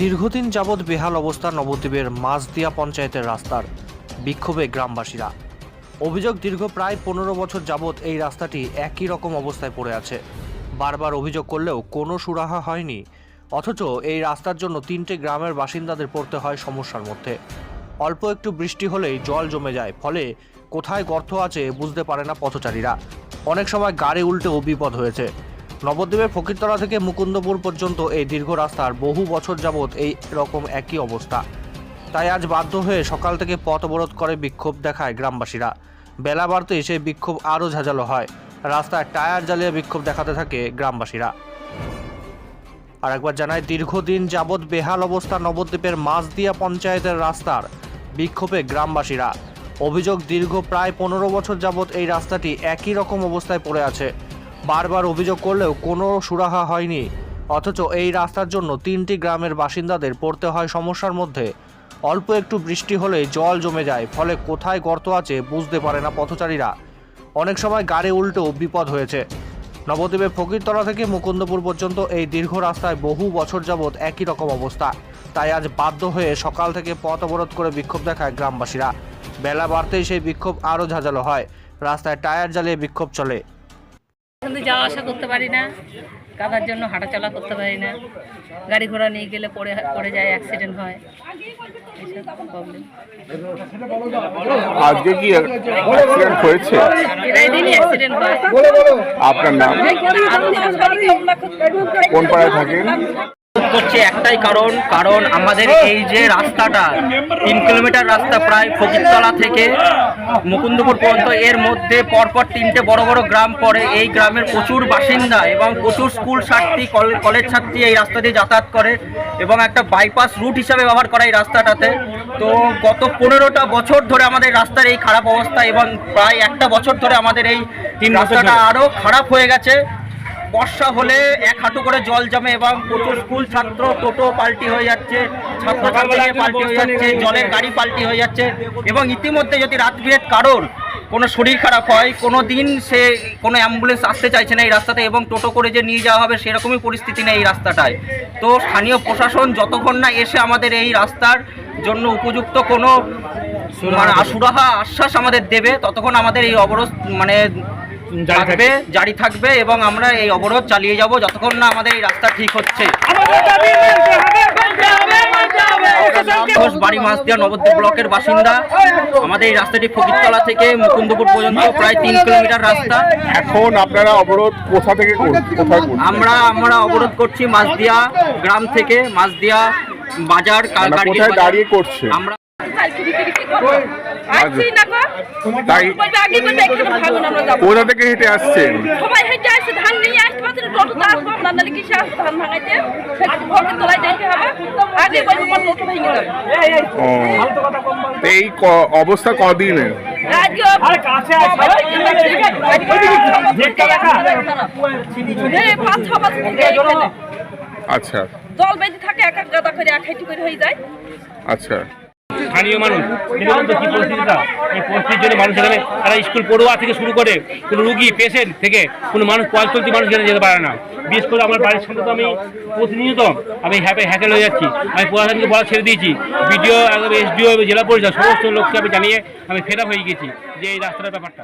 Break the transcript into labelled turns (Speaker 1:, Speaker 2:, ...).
Speaker 1: দীর্ঘদিন যাবৎ বেহাল অবস্থা নবদ্বীপের মাঝদিয়া পঞ্চায়েতের রাস্তার। বিক্ষোভে গ্রামবাসীরা। অভিযোগ, দীর্ঘ প্রায় 15 বছর যাবৎ এই রাস্তাটি একই রকম অবস্থায় পড়ে আছে। বারবার অভিযোগ করলেও কোনো সুরাহা হয়নি, অথচ এই রাস্তার জন্য 3টে গ্রামের বাসিন্দাদের পড়তে হয় সমস্যার মধ্যে। অল্প একটু বৃষ্টি হলেই জল জমে যায়, ফলে কোথায় গর্ত আছে বুঝতে পারে না পথচারীরা। অনেক সময় গাড়ি উল্টেও বিপদ হয়েছে। নবদ্বীপের ফকিরতলা থেকে মুকুন্দপুর পর্যন্ত এই দীর্ঘ রাস্তার বহু বছর যাবৎ এই রকম একই অবস্থা। তাই আজ বাধ্য হয়ে সকাল থেকে পথ অবরোধ করে বিক্ষোভ দেখায় গ্রামবাসীরা। বেলা বাড়তেই সেই বিক্ষোভ আরও ঝাঁঝালো হয়। রাস্তায় টায়ার জ্বালিয়ে বিক্ষোভ দেখাতে থাকে গ্রামবাসীরা। আর একবার জানায়, দীর্ঘদিন যাবৎ বেহাল অবস্থা নবদ্বীপের মাঝদিয়া পঞ্চায়েতের রাস্তার। বিক্ষোভে গ্রামবাসীরা। অভিযোগ, দীর্ঘ প্রায় 15 বছর যাবৎ এই রাস্তাটি একই রকম অবস্থায় পড়ে আছে। বারবার অভিযোগ করলেও কোনো সুরাহা হয়নি, অথচ এই রাস্তার জন্য 3টি গ্রামের বাসিন্দাদের পড়তে হয় সমস্যার মধ্যে। অল্প একটু বৃষ্টি হলেই জল জমে যায়, ফলে কোথায় গর্ত আছে বুঝতে পারে না পথচারীরা। অনেক সময় গাড়ি উল্টেও বিপদ হয়েছে। নবদ্বীপের ফকিরতলা থেকে মুকুন্দপুর পর্যন্ত এই দীর্ঘ রাস্তায় বহু বছর যাবৎ একই রকম অবস্থা। তাই আজ বাধ্য হয়ে সকাল থেকে পথ অবরোধ করে বিক্ষোভ দেখায় গ্রামবাসীরা। বেলা বাড়তেই সেই বিক্ষোভ আরও ঝাঁঝালো হয়। রাস্তায় টায়ার জ্বালিয়ে বিক্ষোভ চলে।
Speaker 2: কিন্তু যাওয়া আসা করতে পারি না, কাদার জন্য হাঁটাচলা করতে পারি না, গাড়ি ঘোড়া নিয়ে গেলে পড়ে যায়, অ্যাক্সিডেন্ট হয়, এইসব প্রবলেম।
Speaker 3: আজকে কি অ্যাক্সিডেন্ট হয়েছে?
Speaker 2: প্রায় দিনই অ্যাক্সিডেন্ট হয়।
Speaker 3: আপনার নাম? কোন পাড়ায় থাকেন?
Speaker 4: করছে একটাই কারণ আমাদের এই যে রাস্তাটা 3 কিলোমিটার রাস্তা, প্রায় ফকিরতলা থেকে মুকুন্দপুর পর্যন্ত, এর মধ্যে পরপর 3টে বড় বড় গ্রাম পড়ে। এই গ্রামের প্রচুর বাসিন্দা এবং প্রচুর স্কুল ছাত্রী, কলেজ ছাত্রী এই রাস্তা দিয়ে যাতায়াত করে এবং একটা বাইপাস রুট হিসাবে ব্যবহার করে এই রাস্তাটাতে। তো গত 15টা বছর ধরে আমাদের রাস্তার এই খারাপ অবস্থা এবং প্রায় একটা বছর ধরে আমাদের এই রাস্তাটা আরও খারাপ হয়ে গেছে। বর্ষা হলে 1 হাঁটু করে জল জমে এবং প্রচুর স্কুল ছাত্র টোটো পাল্টি হয়ে যাচ্ছে, ছাত্রছাত্রী পাল্টি হয়ে যাচ্ছে, জলের গাড়ি পাল্টি হয়ে যাচ্ছে। এবং ইতিমধ্যে যদি রাত বিরেত কারোর কোনো শরীর খারাপ হয়, কোনো দিন সে কোনো অ্যাম্বুলেন্স আসতে চাইছে না এই রাস্তাতে, এবং টোটো করে যে নিয়ে যাওয়া হবে সেরকমই পরিস্থিতি নেই এই রাস্তাটায়। তো স্থানীয় প্রশাসন যতক্ষণ না এসে আমাদের এই রাস্তার জন্য উপযুক্ত কোনো সুরাহা আশ্বাস আমাদের দেবে, ততক্ষণ আমাদের এই অবরোধ জারি থাকবে এবং আমরা এই অবরোধ চালিয়ে যাব যতক্ষণ না আমাদের এই রাস্তা ঠিক হচ্ছে। বাড়ি মাঝদিয়া নবদ্বীপ ব্লকের বাসিন্দা। আমাদের এই রাস্তাটি ফকিরতলা থেকে মুকুন্দপুর পর্যন্ত প্রায় 3 কিলোমিটার রাস্তা।
Speaker 3: এখন আপনারা অবরোধ কোথা থেকে কোথায়?
Speaker 4: আমরা অবরোধ করছি মাঝদিয়া গ্রাম থেকে, মাঝদিয়া বাজার
Speaker 3: কোথায় দাঁড়িয়ে করছে?
Speaker 4: আমরা
Speaker 3: কোথা থেকে হেঁটে আসছেন?
Speaker 5: সবাই হেঁটে আসছে, ধান নিয়ে আসতে পারছে না, টোটো আসবো না, নাহলে কি ধান ভাঙাইতে তলায় যাইতে হবে। আগে বলবো আমার টোটো ভেঙে যাবে।
Speaker 3: এই অবস্থা কদিনের? আচ্ছা,
Speaker 5: জল বেঁধে থাকে, এক গাদা করে 1 হাঁটু করে হয়ে যায়।
Speaker 3: আচ্ছা।
Speaker 6: স্থানীয় মানুষ দেখুন কি পরিস্থিতিটা, এই পরিস্থিতির জন্য মানুষ এখানে, তারা স্কুল পড়ুয়া থেকে শুরু করে কোনো রুগী পেশেন্ট থেকে কোনো মানুষ, 45 মানুষ এখানে যেতে পারে না। বিশেষ করে আমার বাড়ির সামনে তো আমি প্রতিনিয়ত আমি হ্যাকেল হয়ে যাচ্ছি। আমি প্রশাসনকে বলা ছেড়ে দিয়েছি, বিডিও, এসডিও, জেলা পরিষদ সমস্ত লোককে আমি জানিয়ে আমি ফেরা হয়ে গেছি যে এই রাস্তাটার ব্যাপারটা।